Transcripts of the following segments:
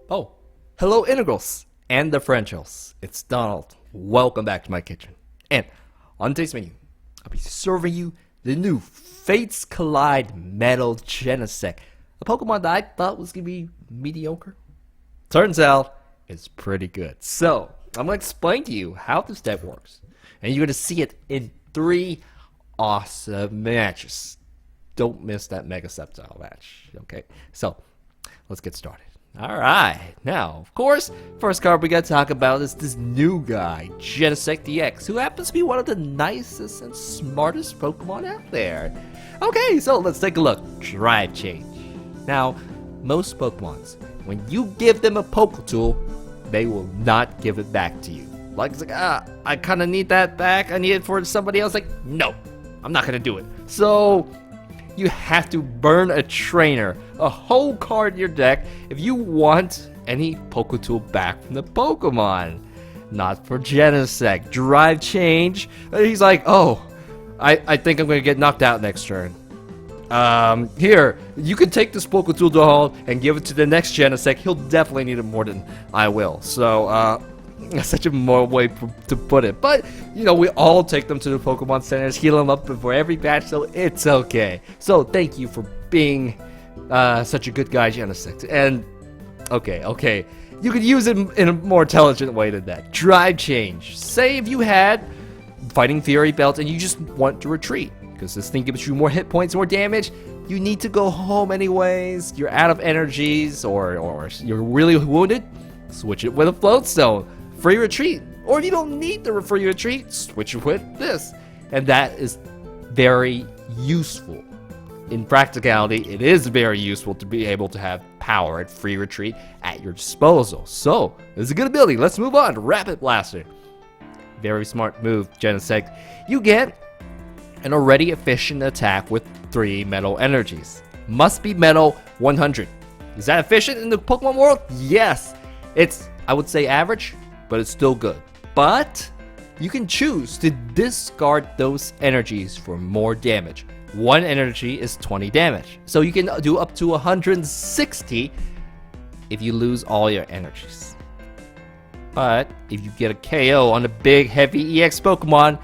Oh, hello Integrals and Differentials. It's Donald. Welcome back to my kitchen. And on today's menu, I'll be serving you the new Fates Collide Metal Genesect, a Pokemon that I thought was going to be mediocre. Turns out, it's pretty good. So, I'm going to explain to you how this deck works. And you're going to see it in 3 awesome matches. Don't miss that Mega Sceptile match. Okay, so let's get started. Alright, now, of course, first card we gotta talk about is this new guy, Genesect Ex, who happens to be one of the nicest and smartest Pokemon out there. Okay, so let's take a look. Drive Change. Now, most Pokemons, when you give them a Poke Tool, they will not give it back to you. Like, it's like, I kinda need that back, I need it for somebody else. Like, no, I'm not gonna do it. So, you have to burn a trainer, a whole card in your deck, if you want any Poke Tool back from the Pokemon. Not for Genesect. Drive Change. He's like, oh, I think I'm going to get knocked out next turn. Here, you can take this Poke Tool to home and give it to the next Genesect. He'll definitely need it more than I will. So, that's such a more way to put it. But, you know, we all take them to the Pokemon centers, heal them up before every patch, so it's okay. So, thank you for being such a good guy, Genesect. And, okay. You could use it in a more intelligent way than that. Drive Change. Say if you had Fighting Fury Belt and you just want to retreat, because this thing gives you more hit points, more damage. You need to go home anyways. You're out of energies, or you're really wounded. Switch it with a Float Stone. Free retreat, or if you don't need the free retreat, switch it with this, and that is very useful. In practicality, it is very useful to be able to have power and free retreat at your disposal. So, this is a good ability. Let's move on to Rapid Blaster. Very smart move, Genesect. You get an already efficient attack with 3 metal energies. Must be metal 100. Is that efficient in the Pokemon world? Yes. It's, I would say, average, but it's still good. But you can choose to discard those energies for more damage. 1 energy is 20 damage. So you can do up to 160 if you lose all your energies. But if you get a KO on a big heavy EX Pokemon,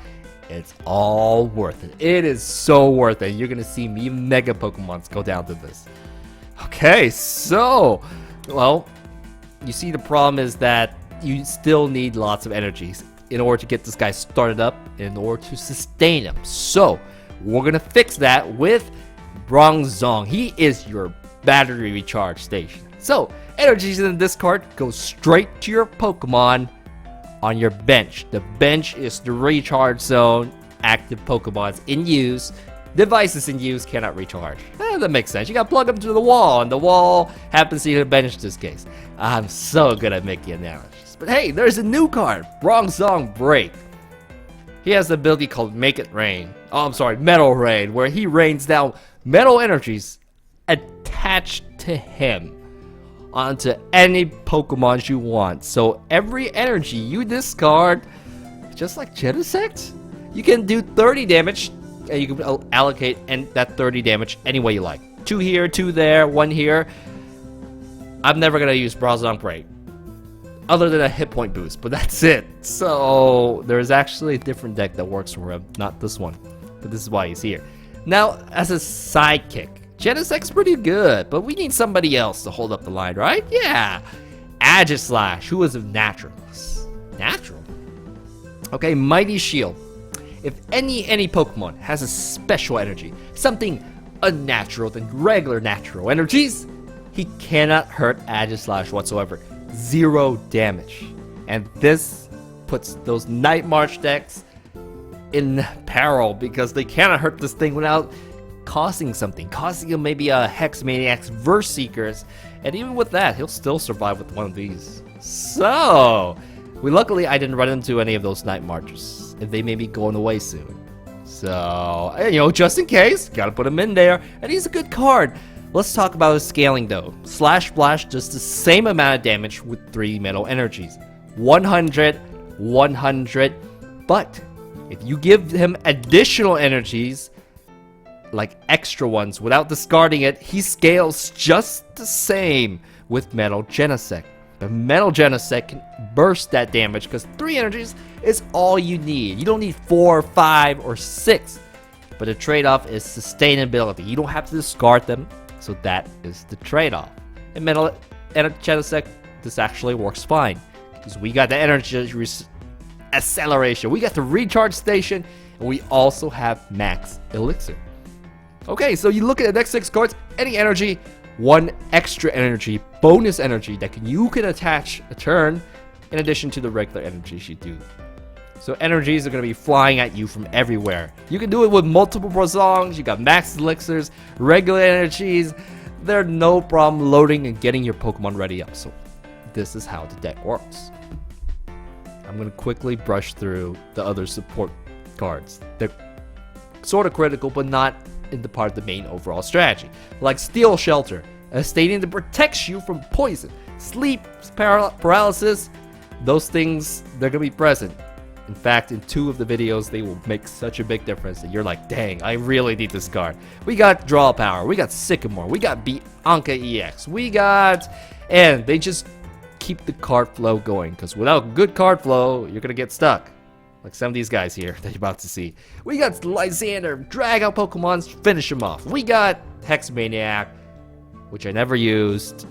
it's all worth it. It is so worth it. You're gonna see me Mega Pokemons go down to this. Okay, so, well, you see the problem is that you still need lots of energies in order to get this guy started up, in order to sustain him. So, we're going to fix that with Bronzor. He is your battery recharge station. So, energies in the discard go straight to your Pokemon on your bench. The bench is the recharge zone. Active Pokemons in use. Devices in use cannot recharge. That makes sense. You gotta plug them to the wall, and the wall happens to be the bench in this case. I'm so good at making analogies. But hey, there's a new card, Bronzor Break. He has the ability called Make It Rain. Oh, I'm sorry, Metal Rain, where he rains down metal energies attached to him onto any Pokemon you want. So every energy you discard, just like Genesect, you can do 30 damage. And you can allocate that 30 damage any way you like. 2 here, 2 there, 1 here. I'm never going to use Bronzor Break, other than a hit point boost, but that's it. So, there's actually a different deck that works for him, not this one. But this is why he's here. Now, as a sidekick, Genesect's pretty good, but we need somebody else to hold up the line, right? Yeah! Aegislash, who is a naturalist. Natural? Okay, Mighty Shield. If any Pokemon has a special energy, something unnatural than regular natural energies, he cannot hurt Aegislash whatsoever. 0 damage. And this puts those Night March decks in peril because they cannot hurt this thing without causing something. Causing him maybe a Hex Maniacs Verse Seekers. And even with that, he'll still survive with one of these. So, luckily I didn't run into any of those Night Marches. And they may be going away soon. So, you know, just in case, gotta put him in there. And he's a good card. Let's talk about his scaling though. Slash Splash does the same amount of damage with 3 metal energies. 100, 100. But if you give him additional energies, like extra ones without discarding it, he scales just the same with Metal Genesect. But Metal Genesect can burst that damage because 3 energies is all you need. You don't need 4, 5, or 6. But the trade-off is sustainability. You don't have to discard them, so that is the trade-off. In Metal Genesect, this actually works fine because we got the energy acceleration, we got the recharge station, and we also have max elixir. Okay, so you look at the next 6 cards, any energy, 1 extra energy, bonus energy that you can attach a turn in addition to the regular energies you do. So energies are going to be flying at you from everywhere. You can do it with multiple Bronzors, you got max elixirs, regular energies. They're no problem loading and getting your Pokemon ready up. So this is how the deck works. I'm going to quickly brush through the other support cards. They're sort of critical, but not in the part of the main overall strategy. Like Steel Shelter, a stadium that protects you from poison, sleep, paralysis. Those things, they're going to be present. In fact, in 2 of the videos, they will make such a big difference that you're like, dang, I really need this card. We got Draw Power, we got Sycamore, we got Bianca EX, we got... And they just keep the card flow going, because without good card flow, you're going to get stuck. Like some of these guys here that you're about to see. We got Lysander, drag out Pokemon, finish them off. We got Hexmaniac, which I never used,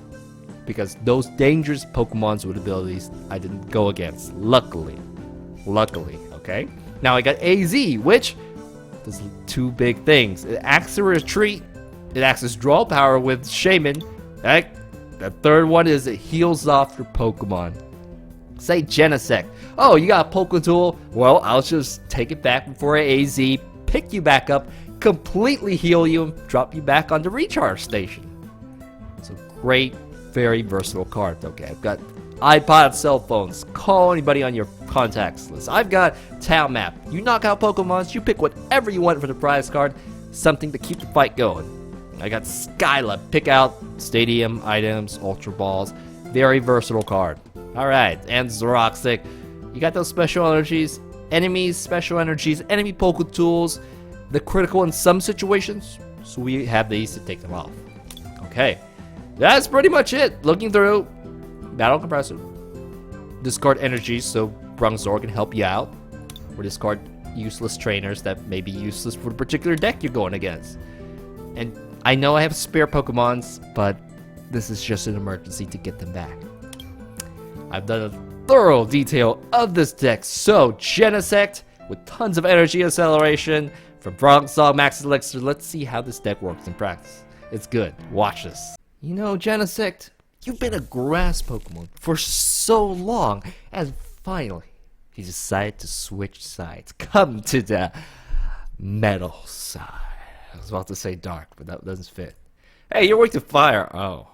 because those dangerous Pokemons with abilities I didn't go against, luckily, okay? Now I got AZ, which does 2 big things. It acts as a retreat, it acts as draw power with Shaymin. Right? The third one is it heals off your Pokemon. Say Genesect. Oh, you got a Poké Tool? Well, I'll just take it back before AZ, pick you back up, completely heal you, and drop you back on the recharge station. It's a great, very versatile card. Okay, I've got iPod, cell phones, call anybody on your contacts list. I've got Town Map. You knock out Pokemons, you pick whatever you want for the prize card, something to keep the fight going. I got Skyla, pick out stadium items, Ultra Balls, very versatile card. Alright, and Xeroxic. You got those special energies, enemies, special energies, enemy Poké Tools, the critical in some situations, so we have these to take them off. Okay, that's pretty much it. Looking through, Battle Compressor. Discard energies so Bronzor can help you out, or discard useless trainers that may be useless for the particular deck you're going against. And I know I have spare Pokemons, but this is just an emergency to get them back. I've done a thorough detail of this deck, so Genesect with tons of energy acceleration from Bronzor Max Elixir. Let's see how this deck works in practice. It's good. Watch this. You know, Genesect, you've been a grass Pokemon for so long, and finally, you decided to switch sides. Come to the metal side. I was about to say dark, but that doesn't fit. Hey, you're weak to fire. Oh.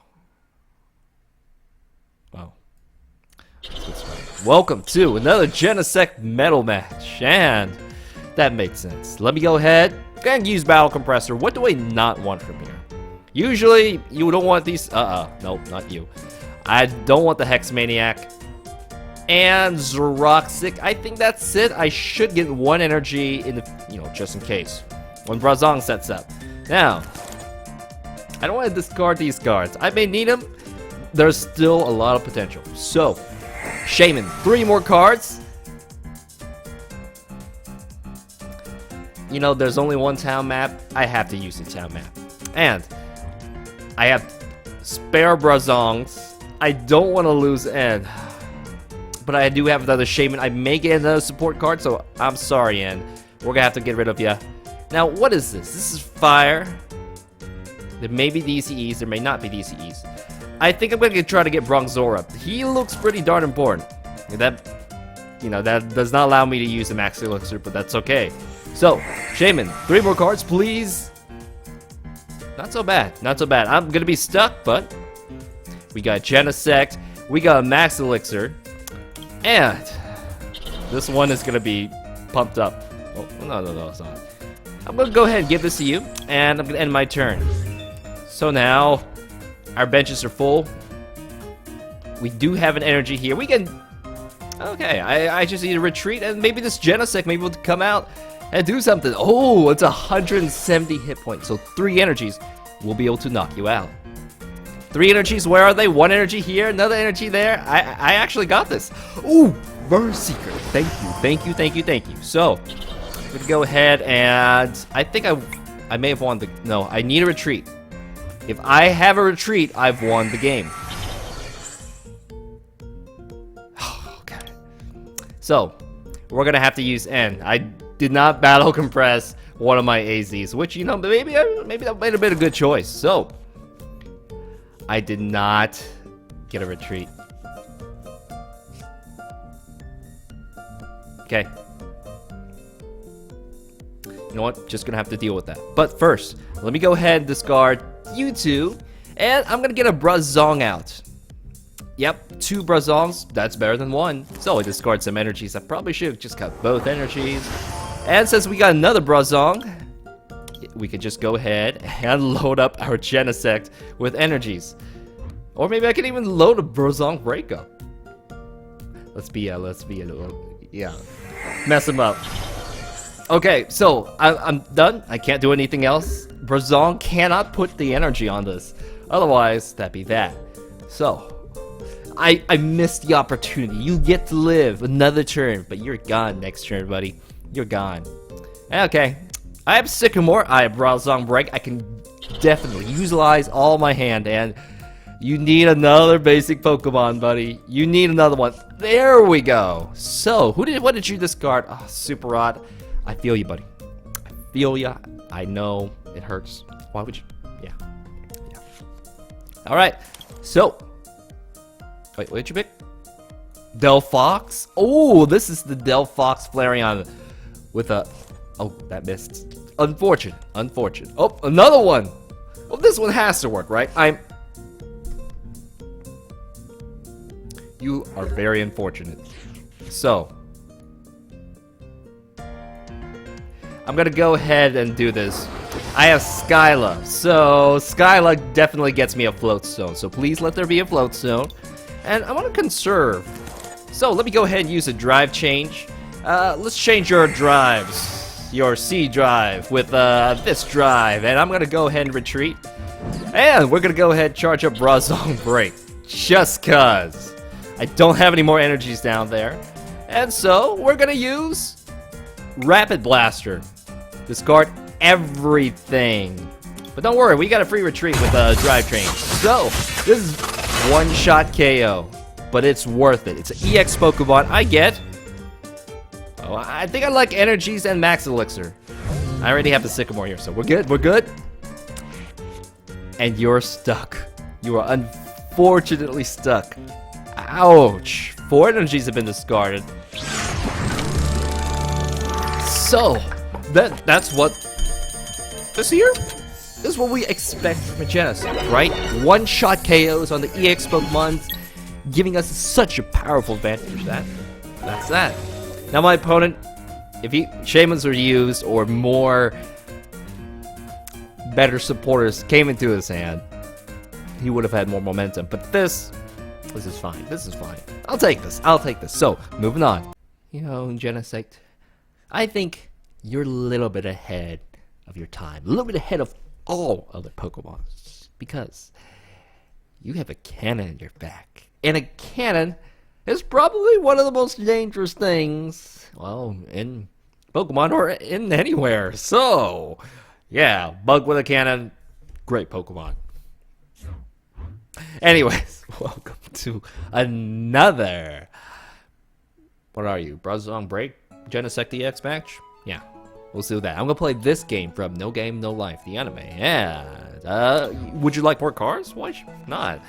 Welcome to another Genesect metal match, and that makes sense. Let me go ahead and use Battle Compressor. What do I not want from here? Usually, you don't want these. Nope, not you. I don't want the Hexmaniac and Xeroxic. I think that's it. I should get 1 energy in the, just in case when Bronzor sets up. Now, I don't want to discard these cards. I may need them. There's still a lot of potential. So, Shaymin, 3 more cards. You know, there's only 1 town map. I have to use the town map. And I have spare Bronzors. I don't want to lose N. But I do have another Shaymin. I may get another support card, so I'm sorry, N. We're going to have to get rid of you. Now, what is this? This is fire. There may be DCEs. There may not be DCEs. I think I'm going to try to get Bronzor up. He looks pretty darn important. That does not allow me to use the Max Elixir, but that's okay. So, Shaymin, 3 more cards, please. Not so bad. Not so bad. I'm going to be stuck, but we got Genesect. We got a Max Elixir. And this one is going to be pumped up. Oh, no, it's not. I'm going to go ahead and give this to you, and I'm going to end my turn. So now, our benches are full. We do have an energy here. We can... Okay, I just need to retreat, and maybe this Genesect maybe will come out and do something. Oh, it's 170 hit points. So 3 energies will be able to knock you out. 3 energies, where are they? 1 energy here, another energy there. I actually got this. Ooh, Verse Secret. Thank you, thank you, thank you, thank you. So, I'm gonna go ahead and I think I may have won the, no, I need a retreat. If I have a retreat, I've won the game. Okay. So, we're gonna have to use N. I did not battle compress one of my AZs, which, you know, maybe that might have been a good choice. So, I did not get a retreat. Okay. You know what? Just gonna have to deal with that. But first, let me go ahead and discard you two, and I'm gonna get a Bronzor out. Yep, 2 Bronzors, that's better than 1. So I discard some energies. I probably should have just got both energies. And since we got another Bronzor, we could just go ahead and load up our Genesect with energies. Or maybe I can even load a Bronzor breakup. Let's be a little, yeah, mess him up. Okay, so I'm done. I can't do anything else. Bronzor cannot put the energy on this. Otherwise, that'd be that. So, I missed the opportunity. You get to live another turn, but you're gone next turn, buddy. You're gone. Okay, I have Sycamore. I have Bronzor Break. I can definitely utilize all my hand, and you need another basic Pokemon, buddy. You need another one. There we go. So, what did you discard? Oh, Super Rod. I feel you, buddy. I feel ya. I know it hurts. Why would you? Yeah. All right. So, wait, what did you pick? Delphox. Oh, this is the Delphox Flareon with a. Oh, that missed. Unfortunate. Unfortunate. Oh, another one. Well, this one has to work, right? You are very unfortunate. So, I'm gonna go ahead and do this. I have Skyla, so Skyla definitely gets me a Float Stone. So please let there be a Float Stone, and I want to conserve. So let me go ahead and use a drive change. Let's change your drives, your C drive with this drive, and I'm gonna go ahead and retreat. And we're gonna go ahead and charge up Bronzor Break, just cause I don't have any more energies down there, and so we're gonna use Rapid Blaster. Discard everything. But don't worry, we got a free retreat with a drivetrain. So, this is one-shot KO. But it's worth it. It's an EX Pokemon. I get. Oh, I think I like energies and max elixir. I already have the Sycamore here, so we're good. We're good. And you're stuck. You are unfortunately stuck. Ouch. 4 energies have been discarded. So, that's what this here is what we expect from a Genesect, right? One-shot KOs on the EX Pokemon, giving us such a powerful advantage. That's that. Now my opponent, if Shaymins were used or more better supporters came into his hand, he would have had more momentum. But this is fine. This is fine. I'll take this. I'll take this. So, moving on. You know, Genesect, I think you're a little bit ahead of your time. A little bit ahead of all other Pokemon. Because you have a cannon in your back. And a cannon is probably one of the most dangerous things, well, in Pokemon or in anywhere. So, yeah, Bug with a cannon, great Pokemon. Anyways, welcome to another. What are you? Bronzor Break? Genesect EX match? Yeah, we'll do that. I'm gonna play this game from No Game, No Life, the anime. Yeah. Would you like more cards? Why not?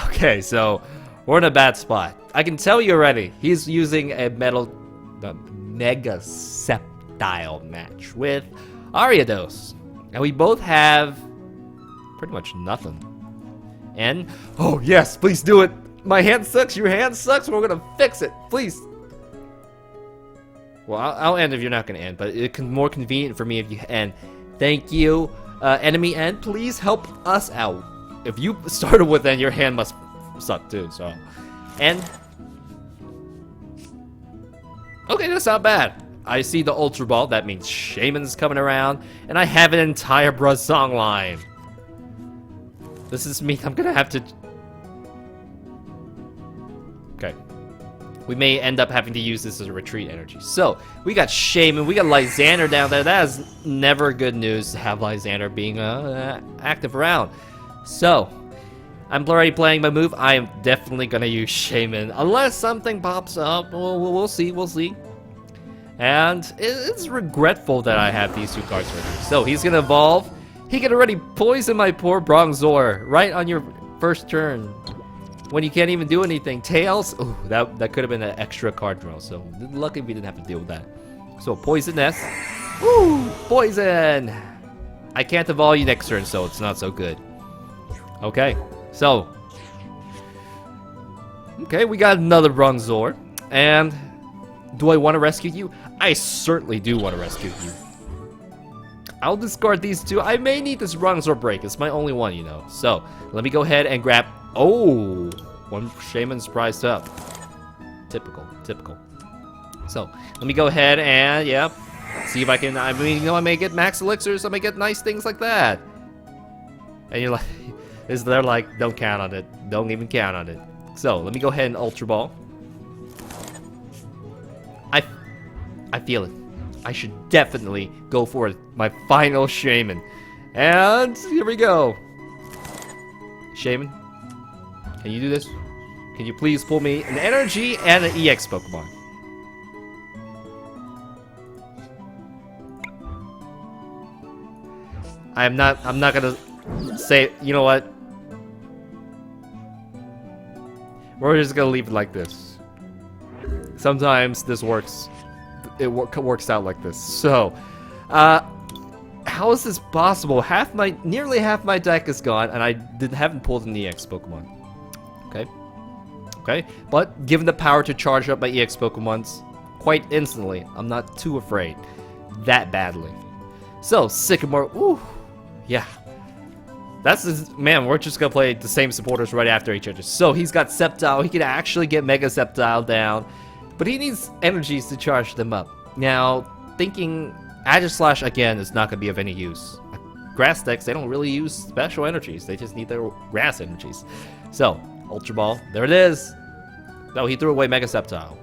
Okay, so we're in a bad spot. I can tell you already. He's using a Mega Sceptile match with Ariados, and we both have pretty much nothing. And oh yes, please do it. My hand sucks. Your hand sucks. We're gonna fix it, please. Well, I'll end if you're not gonna end, but it's more convenient for me if you end. Thank you, enemy end. Please help us out. If you started with end, your hand must suck too. So, and okay, that's not bad. I see the Ultra Ball. That means Shaymin's coming around. And I have an entire Bronzor line. This is me. I'm gonna have to... Okay. We may end up having to use this as a retreat energy. So, we got Shaymin, we got Lysander down there. That is never good news to have Lysander being active around. So, I'm already playing my move. I am definitely gonna use Shaymin. Unless something pops up. We'll see, we'll see. And it's regretful that I have these two cards right here. So, he's gonna evolve. He can already poison my poor Bronzor right on your first turn. When you can't even do anything. Tails, ooh, that could have been an extra card draw. So lucky we didn't have to deal with that. So Poison S. Woo! Poison! I can't evolve you next turn, so it's not so good. Okay, so. Okay, we got another Bronzor. And do I want to rescue you? I certainly do want to rescue you. I'll discard these two. I may need this Bronzor break. It's my only one, you know. So, let me go ahead and grab... Oh! One Shaymin's priced up. Typical, typical. So, let me go ahead and, yep. See if I can... I mean, you know, I may get max elixirs. I may get nice things like that. And you're like... They're like, don't count on it. Don't even count on it. So, let me go ahead and Ultra Ball. I feel it. I should definitely go for my final Shaymin. And here we go. Shaymin, can you do this? Can you please pull me an energy and an EX Pokemon? I'm not gonna say, you know what? We're just gonna leave it like this. Sometimes this works. It works out like this. So, how is this possible? Nearly half my deck is gone, and I haven't pulled an EX Pokemon. Okay, but given the power to charge up my EX Pokemons quite instantly, I'm not too afraid that badly. So Sycamore, ooh, yeah. Man, we're just gonna play the same supporters right after each other. So he's got Sceptile. He can actually get Mega Sceptile down. But he needs energies to charge them up. Now, thinking Aegislash again is not going to be of any use. Grass decks, they don't really use special energies. They just need their grass energies. So, Ultra Ball, there it is. No, he threw away Mega Sceptile.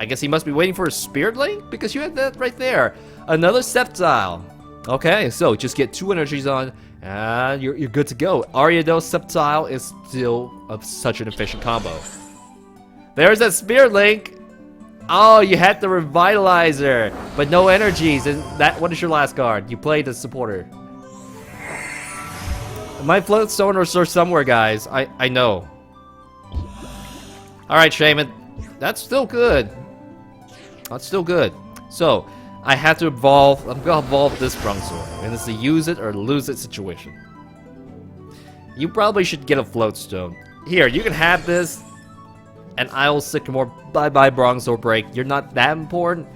I guess he must be waiting for a Spirit Link? Because you had that right there. Another Sceptile. Okay, so just get 2 energies on, and you're good to go. Ariados Sceptile is still such an efficient combo. There's that Spirit Link. Oh, you had the Revitalizer, but no energies. And what is your last card? You played the supporter. My Floatstoners are somewhere, guys. I know. All right, Shaymin. That's still good. That's still good. So, I have to evolve. I'm gonna evolve this Bronzor, and it's a use it or lose it situation. You probably should get a Floatstone. Here, you can have this. And I'll Sycamore, bye-bye Bronzor break. You're not that important.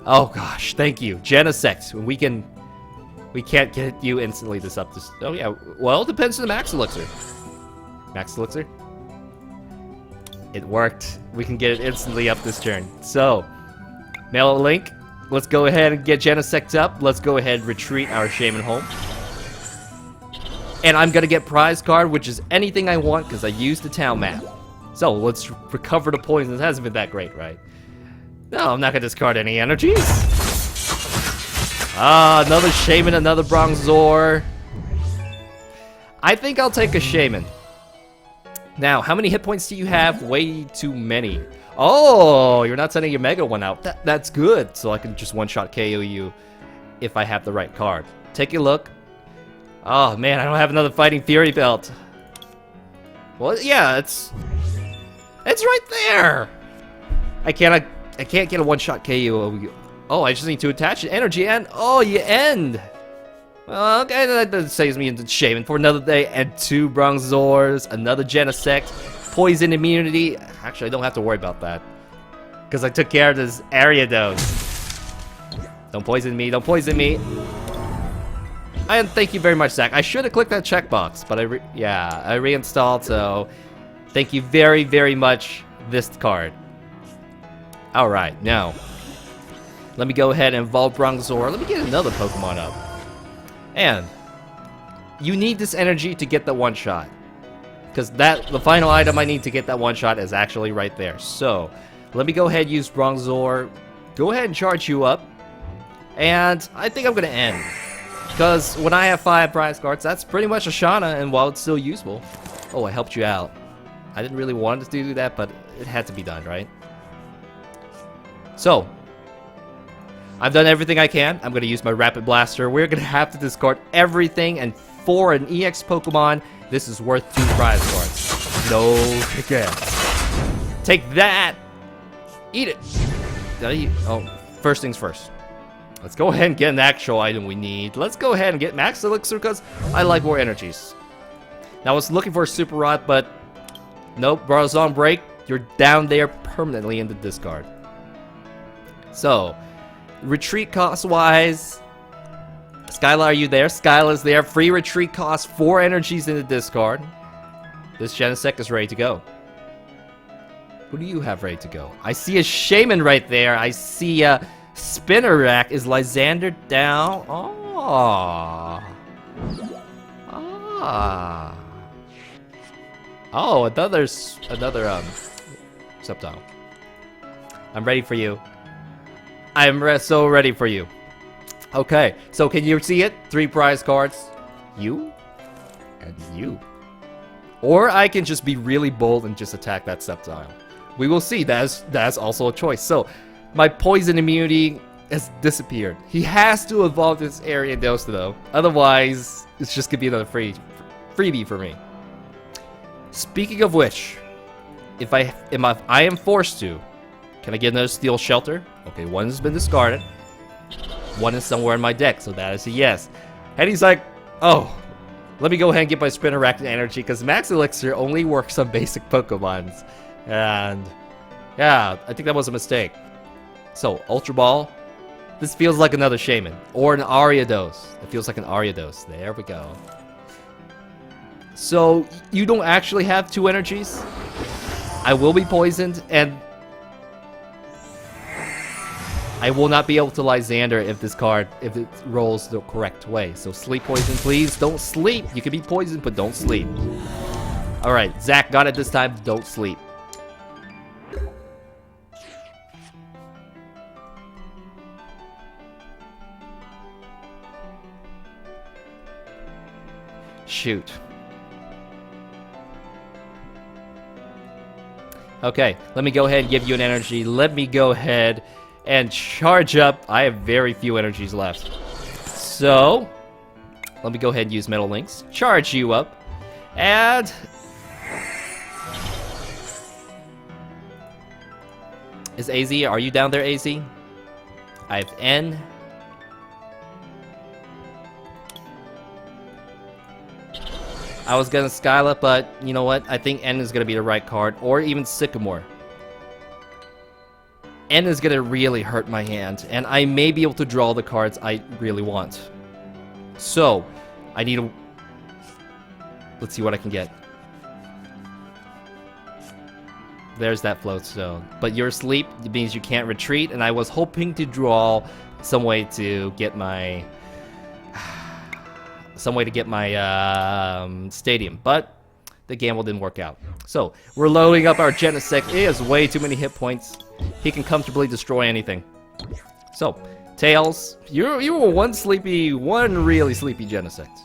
Oh gosh, thank you. Genesect, we can't get you instantly this up this. Oh yeah, well, it depends on the Max Elixir. Max Elixir? It worked. We can get it instantly up this turn. So, mail a link. Let's go ahead and get Genesect up. Let's go ahead and retreat our Shaymin home. And I'm gonna get prize card, which is anything I want because I used the town map. So, let's recover the poison. It hasn't been that great, right? No, I'm not gonna discard any energies. Ah, another Shaymin, another Bronzor. I think I'll take a Shaymin. Now, how many hit points do you have? Way too many. Oh, you're not sending your Mega one out. That's good. So I can just one-shot KO you if I have the right card. Take a look. Oh, man, I don't have another Fighting Fury belt. Well, yeah, it's right there. I can't get a one-shot KO. Oh, I just need to attach an energy and oh, you end. Well, okay, that saves me into Shaymin for another day and 2 Bronzors, another Genesect, poison immunity. Actually, I don't have to worry about that because I took care of this Ariados. Don't poison me! Don't poison me! And thank you very much, Zach. I should have clicked that checkbox, but I reinstalled. So, thank you very, very much. This card. Alright, now. Let me go ahead and evolve Bronzor. Let me get another Pokemon up. And you need this energy to get the one shot. Because the final item I need to get that one shot is actually right there. So, let me go ahead and use Bronzor. Go ahead and charge you up. And I think I'm going to end. Because when I have 5 prize cards, that's pretty much a Shauna, and while it's still useful. Oh, I helped you out. I didn't really want to do that, but it had to be done, right? So, I've done everything I can. I'm going to use my Rapid Blaster. We're going to have to discard everything, and for an EX Pokemon, this is worth 2 prize cards. No chance. Take that! Eat it! Did I eat? Oh, first things first. Let's go ahead and get an actual item we need. Let's go ahead and get Max Elixir because I like more energies. Now I was looking for a Super Rod, but nope, Bronzor break. You're down there permanently in the discard. So, retreat cost-wise, Skyla, are you there? Skyla's there. Free retreat cost 4 energies in the discard. This Genesect is ready to go. Who do you have ready to go? I see a Shaymin right there. I see a Spinnerack. Is Lysander down? Oh. Ah. Oh, another Sceptile. I'm ready for you. I'm so ready for you. Okay, so can you see it? 3 prize cards. You and you. Or I can just be really bold and just attack that Sceptile. We will see. That's also a choice. So, my poison immunity has disappeared. He has to evolve this Ariados though. Otherwise, it's just gonna be another freebie for me. Speaking of which, if I am forced to, can I get another Steel Shelter? Okay, 1 has been discarded. 1 is somewhere in my deck, so that is a yes. And he's like, oh, let me go ahead and get my Spinnerack energy, because Max Elixir only works on basic Pokemons. And yeah, I think that was a mistake. So, Ultra Ball. This feels like another Shaymin. Or an Ariados. It feels like an Ariados. There we go. So, you don't actually have 2 energies. I will be poisoned, and I will not be able to Lysander if it rolls the correct way. So sleep poison, please. Don't sleep. You can be poisoned, but don't sleep. Alright, Zach got it this time. Don't sleep. Shoot. Okay, let me go ahead and give you an energy. Let me go ahead and charge up. I have very few energies left. So, let me go ahead and use Metal Links. Charge you up. And is AZ, are you down there, AZ? I have N. I was gonna Skyla, but you know what? I think N is gonna be the right card, or even Sycamore. N is gonna really hurt my hand, and I may be able to draw the cards I really want. So, I need to... Let's see what I can get. There's that float stone. But you're asleep, it means you can't retreat, and I was hoping to draw some way to get my... stadium, but the gamble didn't work out. So, we're loading up our Genesect. He has way too many hit points. He can comfortably destroy anything. So, Tails, you were one really sleepy Genesect.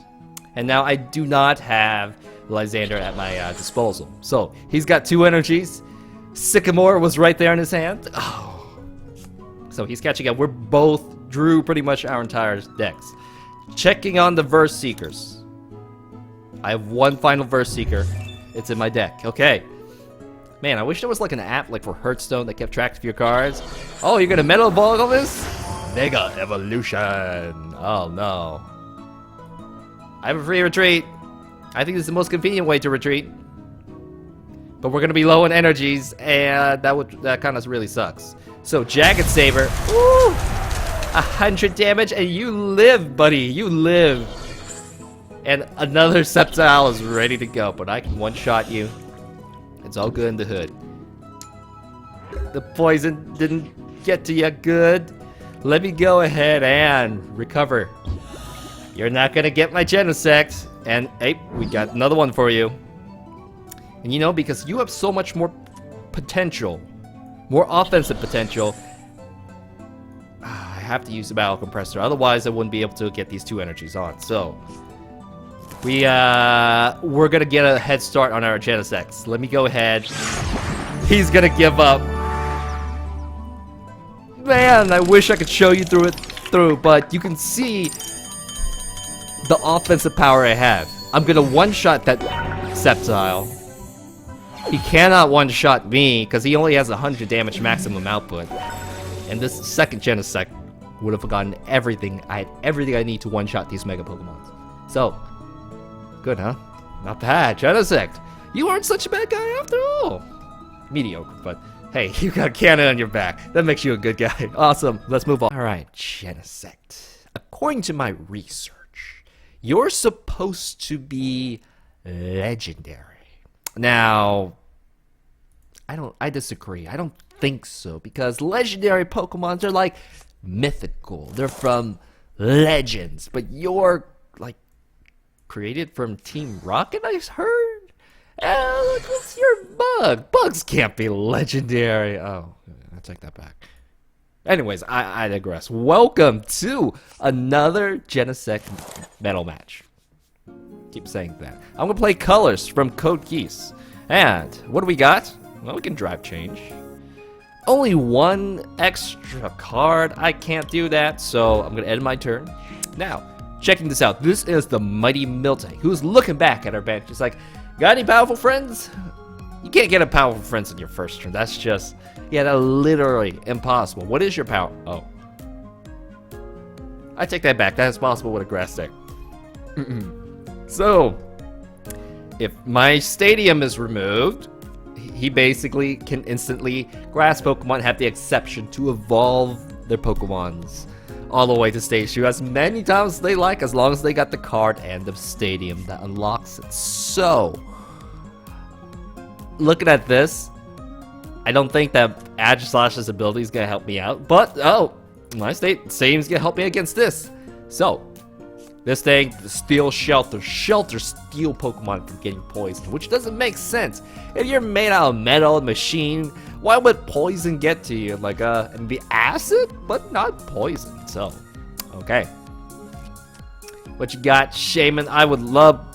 And now I do not have Lysander at my disposal. So, he's got 2 energies. Sycamore was right there in his hand. Oh. So, he's catching up. We're both drew pretty much our entire decks. Checking on the Verse Seekers. I have 1 final Verse Seeker. It's in my deck. Okay. Man, I wish there was like an app like for Hearthstone that kept track of your cards. Oh, you're gonna Metal Ball all this? Mega Evolution. Oh no. I have a free retreat. I think this is the most convenient way to retreat. But we're gonna be low on energies, and that kind of really sucks. So Jagged Saber. Woo! 100 damage, and you live, buddy. You live. And another Sceptile is ready to go, but I can one-shot you. It's all good in the hood. The poison didn't get to you good. Let me go ahead and recover. You're not gonna get my Genesect. And hey, we got another one for you. And you know, because you have so much more potential, more offensive potential, I have to use the Battle Compressor. Otherwise, I wouldn't be able to get these two energies on. So we're gonna get a head start on our Genesect. Let me go ahead. He's gonna give up. Man, I wish I could show you through, but you can see the offensive power I have. I'm gonna one-shot that Sceptile. He cannot one-shot me because he only has 100 damage maximum output. And this second Genesect would have gotten everything. I had everything I need to one-shot these Mega Pokemons. So, good, huh? Not bad, Genesect. You aren't such a bad guy after all. Mediocre, but hey, you got cannon on your back. That makes you a good guy. Awesome. Let's move on. All right, Genesect. According to my research, you're supposed to be legendary. Now, I disagree. I don't think so, because legendary Pokemons are like mythical. They're from legends, but you're like created from Team Rocket, I heard. Look, what's your bug? Bugs can't be legendary. Oh, I take that back. Anyways, I digress. Welcome to another Genesect Metal match. Keep saying that. I'm gonna play colors from Code Geass. And what do we got? Well, we can drive change. Only one extra card. I can't do that, so I'm gonna end my turn. Now, checking this out. This is the mighty Miltank, who's looking back at our bench. It's like, got any powerful friends? You can't get a powerful friends in your first turn. That's just, yeah, that's literally impossible. What is your power? Oh. I take that back. That is possible with a grass deck. So, if my stadium is removed, he basically can instantly, grass Pokemon have the exception to evolve their Pokemons all the way to stage 2 as many times as they like, as long as they got the card and the stadium that unlocks it. So, looking at this, I don't think that Aegislash's ability is going to help me out, but, oh, my stadium's going to help me against this. So, this thing, Steel Shelter, steel Pokemon from getting poisoned, which doesn't make sense. If you're made out of metal and machine, why would poison get to you? Like, and be acid, but not poison. So, okay. What you got, Shaymin? I would love,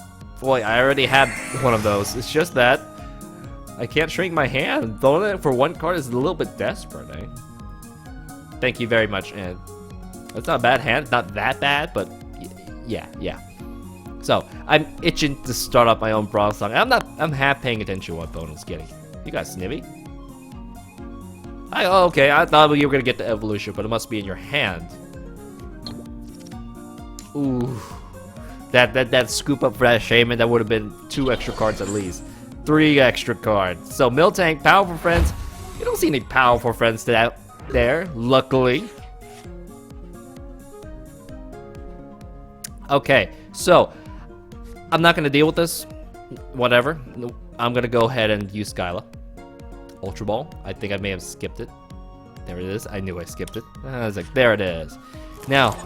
boy, I already had one of those. It's just that I can't shrink my hand. Throwing it for one card is a little bit desperate, eh? Thank you very much, and it's not a bad hand. It's not that bad, but yeah. So, I'm itching to start up my own Bronzor. I'm half paying attention to what Bonan's getting. You got Snivy? Oh, okay, I thought you were gonna get the evolution, but it must be in your hand. Ooh. That scoop up for that Shaymin, that would have been 2 extra cards at least. 3 extra cards. So, Miltank, powerful friends. You don't see any powerful friends out there, luckily. Okay, so I'm not gonna deal with this. Whatever. I'm gonna go ahead and use Skyla. Ultra Ball. I think I may have skipped it. There it is. I knew I skipped it. I was like, there it is. Now,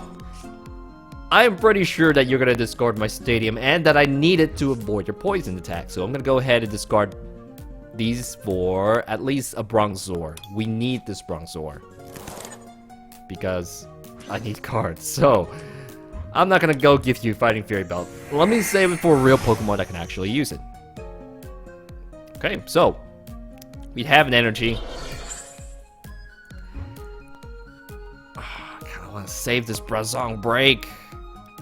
I'm pretty sure that you're gonna discard my stadium and that I need it to avoid your poison attack. So I'm gonna go ahead and discard these for at least a Bronzor. We need this Bronzor because I need cards. So I'm not gonna go give you Fighting Fury Belt. Let me save it for a real Pokemon that can actually use it. Okay, so we have an energy. I kinda wanna save this Bronzor break,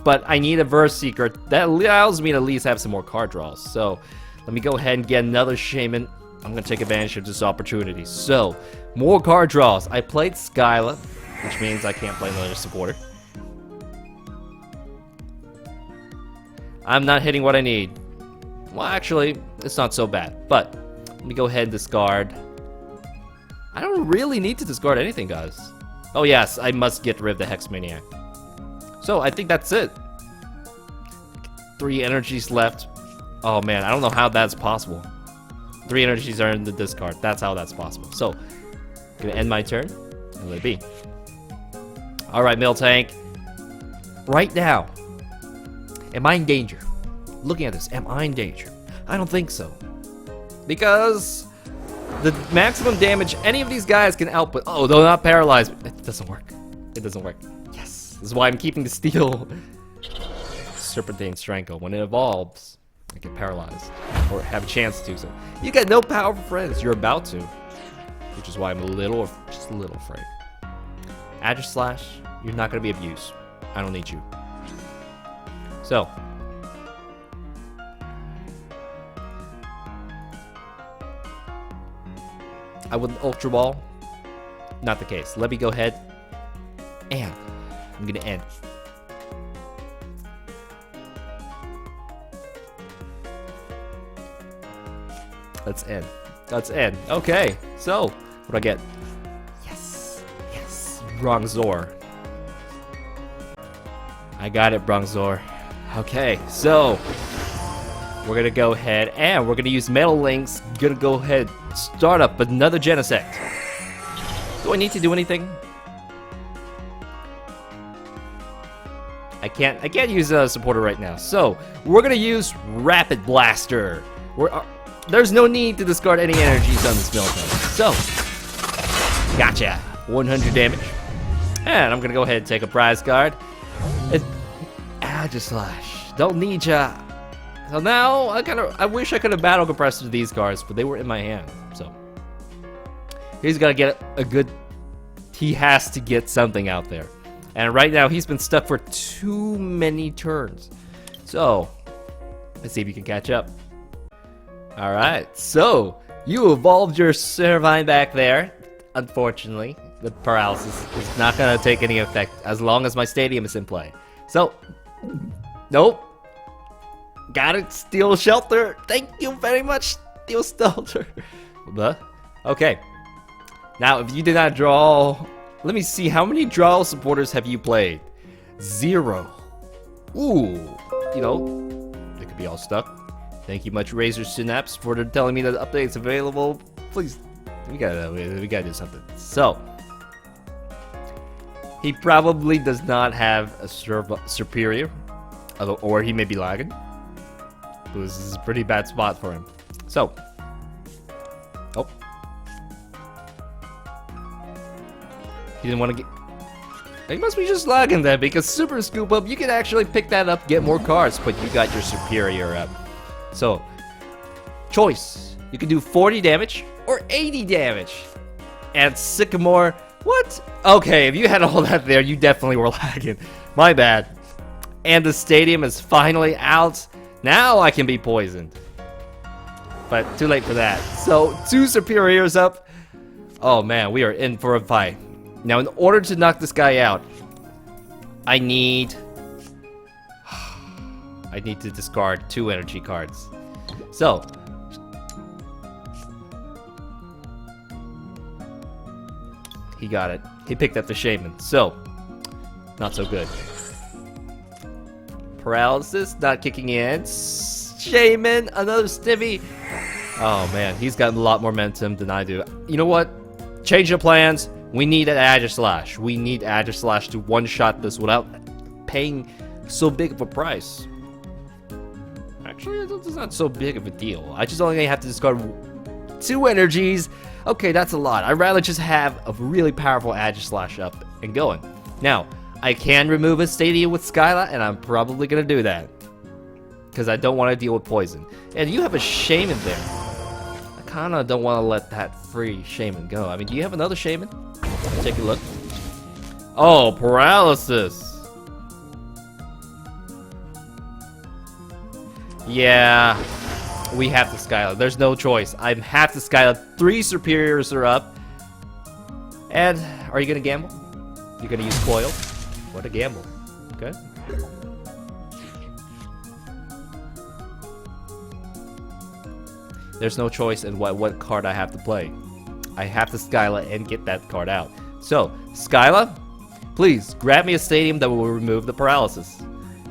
but I need a Verse Seeker that allows me to at least have some more card draws. So let me go ahead and get another Shaymin. I'm gonna take advantage of this opportunity. So, more card draws. I played Skyla, which means I can't play another supporter. I'm not hitting what I need. Well, actually, it's not so bad. But, let me go ahead and discard. I don't really need to discard anything, guys. Oh yes, I must get rid of the Hex Maniac. So, I think that's it. 3 energies left. Oh man, I don't know how that's possible. 3 energies are in the discard. That's how that's possible. So, Gonna end my turn and let it be. Alright, Miltank. Right now, am I in danger? Looking at this, am I in danger? I don't think so. Because the maximum damage any of these guys can output. Oh, they're not paralyzed. It doesn't work. It doesn't work. Yes. This is why I'm keeping the steel. Serpentine Strangle. When it evolves, I get paralyzed. Or have a chance to. So you got no powerful friends. You're about to. Which is why I'm just a little afraid. Aegislash, you're not going to be abused. I don't need you. So. I would Ultra Ball. Not the case. Let me go ahead. And I'm going to end. Let's end. Let's end. Okay. So, what do I get? Yes. Yes. Bronzor. I got it, Bronzor. Okay. So, we're going to go ahead and we're going to use Metal Links. Going to go ahead start up another Genesect. Do I need to do anything? I can't use a supporter right now. So, we're going to use Rapid Blaster. There's no need to discard any energies on this Miltank. So, gotcha. 100 damage. And I'm going to go ahead and take a prize card. Aegislash. Don't need ya. So now, I wish I could have battle compressed these cards, but they were in my hand. So, he's got to get a good... He has to get something out there. And right now, he's been stuck for too many turns. So, let's see if you can catch up. Alright, so, you evolved your Servine back there. Unfortunately, the paralysis is not going to take any effect as long as my stadium is in play. So, nope. Got it, Steel Shelter. Thank you very much, Steel Shelter. Okay. Now, if you did not draw... Let me see, how many draw supporters have you played? 0. Ooh. You know, they could be all stuck. Thank you much, Razor Synapse, for telling me that the update is available. Please, we gotta do something. So, he probably does not have a Serperior, or he may be lagging. This is a pretty bad spot for him. So, oh, he didn't want to get. He must be just lagging then, because Super Scoop Up, you can actually pick that up, get more cards, but you got your Serperior up. So, choice. You can do 40 damage or 80 damage. And Sycamore, what? Okay, if you had all that there, you definitely were lagging. My bad. And the stadium is finally out. Now I can be poisoned. But too late for that. So, 2 Serperiors up. Oh man, we are in for a fight. Now, in order to knock this guy out, I need to discard 2 energy cards. So, he got it. He picked up the Shaymin. So, not so good. Paralysis, not kicking in. Shaymin, another Stivy. Oh man, he's got a lot more momentum than I do. You know what? Change your plans. We need an Aegislash. We need Aegislash to one-shot this without paying so big of a price. Actually, it's not so big of a deal. I just only have to discard 2 energies. Okay, that's a lot. I'd rather just have a really powerful Aegislash up and going. Now, I can remove a Stadium with Skyla, and I'm probably going to do that. Because I don't want to deal with poison. And you have a Shaymin there. I kind of don't want to let that free Shaymin go. I mean, do you have another Shaymin? Take a look. Oh, paralysis. Yeah, we have to Skyla. There's no choice. I have to Skyla. 3 Serperiors are up. And are you going to gamble? You're going to use Coil? What a gamble. Okay. There's no choice in what card I have to play. I have to Skyla and get that card out. So, Skyla, please grab me a stadium that will remove the paralysis.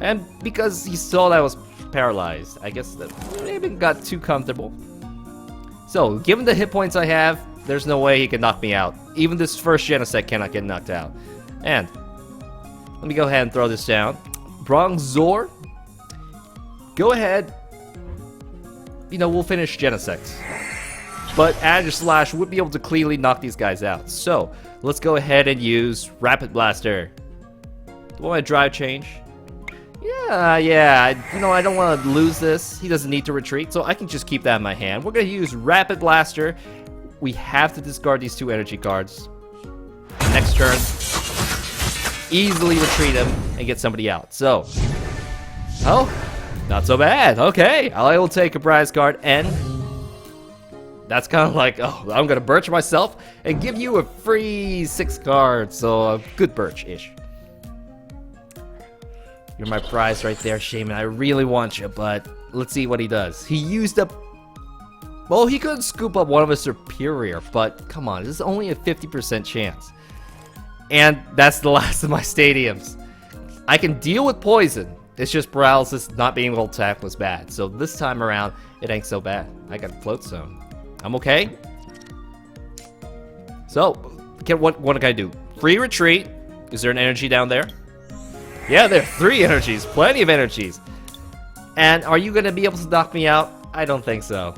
And because he saw that I was paralyzed, I guess that maybe got too comfortable. So, given the hit points I have, there's no way he can knock me out. Even this first Genesect cannot get knocked out. And let me go ahead and throw this down. Bronzor, go ahead. You know, we'll finish Genesect. But Aegislash would be able to cleanly knock these guys out. So let's go ahead and use Rapid Blaster. Do I want to drive change? Yeah. You know, I don't want to lose this. He doesn't need to retreat, so I can just keep that in my hand. We're going to use Rapid Blaster. We have to discard these 2 energy cards. Next turn, easily retreat him and get somebody out. So, oh, not so bad. Okay, I will take a prize card, and that's kind of like, oh, I'm going to birch myself and give you a free 6 cards. So, a good birch-ish. You're my prize right there, Shaymin. I really want you, but let's see what he does. He used up... Well, he could scoop up one of his Serperior, but come on, this is only a 50% chance. And that's the last of my stadiums. I can deal with poison. It's just paralysis, not being able to attack was bad. So this time around, it ain't so bad. I got a float zone. I'm okay. So, what can I do? Free retreat. Is there an energy down there? Yeah, there are 3 energies. Plenty of energies. And are you going to be able to knock me out? I don't think so.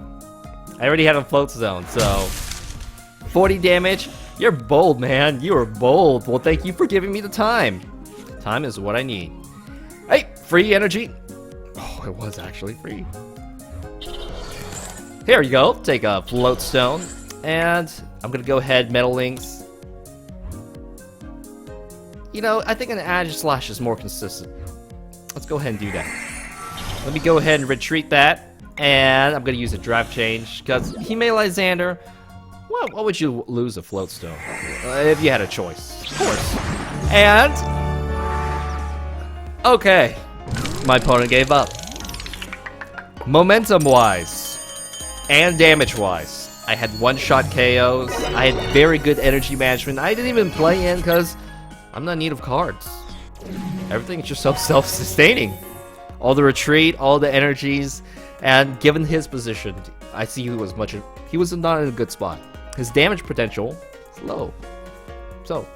I already had a float zone, so 40 damage. You're bold, man. You are bold. Well, thank you for giving me the time. Time is what I need. Hey, free energy. Oh, it was actually free. Here you go. Take a float stone, and I'm gonna go ahead Metal Links. You know, I think an Aegislash is more consistent. Let's go ahead and do that. Let me go ahead and retreat that. And I'm going to use a drive change, because he may Lysander. What would you lose a float stone? If you had a choice. Of course. And... okay. My opponent gave up. Momentum-wise, and damage-wise, I had one-shot KOs. I had very good energy management. I didn't even play in, because I'm not in need of cards. Everything's just so self-sustaining. All the retreat, all the energies... And given his position, I see he was not in a good spot. His damage potential is low. So,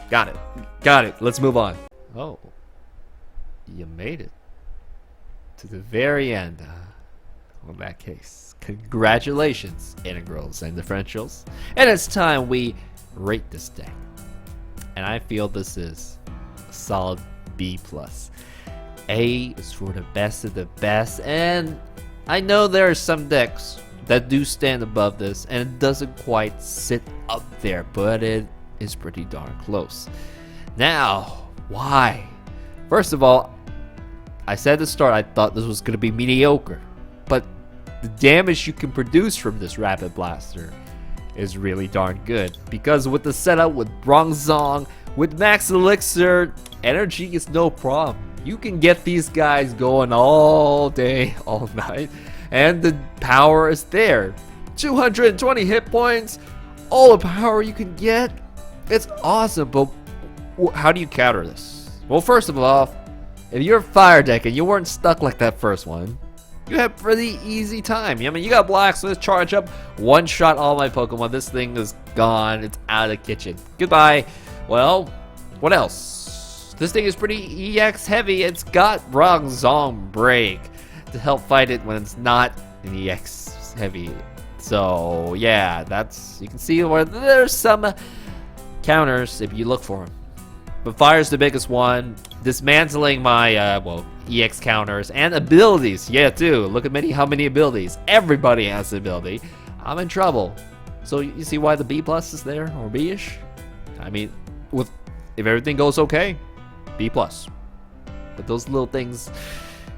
got it. Let's move on. Oh, you made it to the very end. In that case, congratulations, integrals and differentials. And it's time we rate this deck. And I feel this is a solid B+. A is for the best of the best, and I know there are some decks that do stand above this, and it doesn't quite sit up there, but it is pretty darn close. Now, why? First of all, I said at the start I thought this was going to be mediocre, but the damage you can produce from this Rapid Blaster is really darn good, because with the setup with Bronzor, with Max Elixir, energy is no problem. You can get these guys going all day, all night, and the power is there. 220 hit points, all the power you can get. It's awesome, but how do you counter this? Well, first of all, if you're a fire deck and you weren't stuck like that first one, you have pretty easy time. I mean, you got Blacksmith, charge up, one shot all my Pokemon. This thing is gone. It's out of the kitchen. Goodbye. Well, what else? This thing is pretty EX heavy. It's got Bronzor Break to help fight it when it's not an EX heavy. So yeah, you can see where there's some counters if you look for them. But fire's the biggest one. Dismantling my EX counters and abilities. Yeah, too. Look at how many abilities. Everybody has the ability. I'm in trouble. So you see why the B+ is there, or B-ish? I mean, if everything goes okay, B+. But those little things,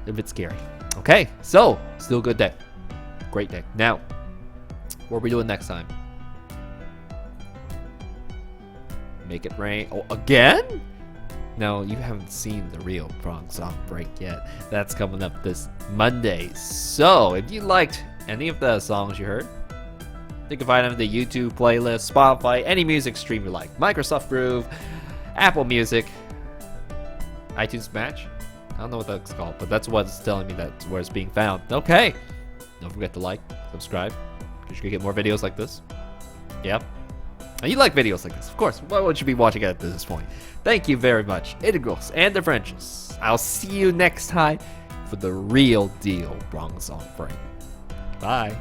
they're a bit scary. Okay, so still good deck. Great deck. Now, what are we doing next time? Make it rain. Oh, again? No, you haven't seen the real Bronzor Break yet. That's coming up this Monday. So, if you liked any of the songs you heard, you can find them in the YouTube playlist, Spotify, any music stream you like. Microsoft Groove, Apple Music, iTunes Match. I don't know what that's called, but that's what's telling me that's where it's being found. Okay. Don't forget to like, subscribe, because you can get more videos like this. Yep. And you like videos like this, of course, why would you be watching at this point? Thank you very much, Integrals and Differentials. I'll see you next time for the real deal Bronzor frame. Bye.